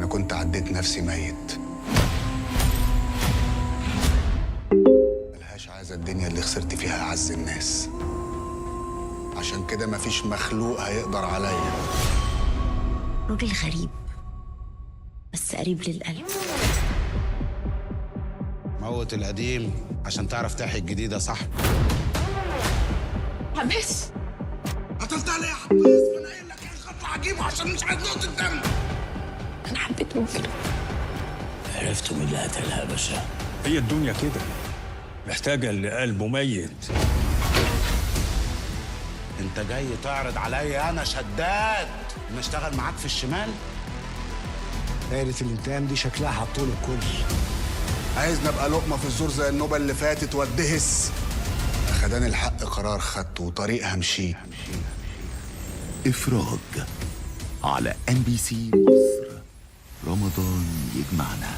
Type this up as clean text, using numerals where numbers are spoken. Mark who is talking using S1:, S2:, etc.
S1: كنت عديت نفسي ميت. ملهاش عايزة الدنيا اللي خسرت فيها أعز الناس. عشان كده مفيش مخلوق هيقدر عليا.
S2: راجل غريب بس قريب للقلب.
S3: موت القديم عشان تعرف تحيي الجديد يا صاحبي.
S2: عباس،
S3: قتلتها ليه يا عباس؟ انا قايل لك ايه، خطوه هجيبه عشان مش عايز نقطه دم.
S2: انا حبيت ممكن.
S4: عرفتوا مين اللي قتلها يا باشا؟
S5: هي الدنيا كده محتاجة اللي قلبه ميت.
S3: انت جاي تعرض عليا انا شداد ان اشتغل معاك في الشمال؟
S6: دايرة الانتقام دي شكلها حطول الكل.
S1: عايز نبقى لقمة في الزور زي النوبة اللي فاتت وادهس. خدان الحق قرار خدته وطريق همشيه.
S7: إفراج على NBC مصر. رمضان يجمعنا.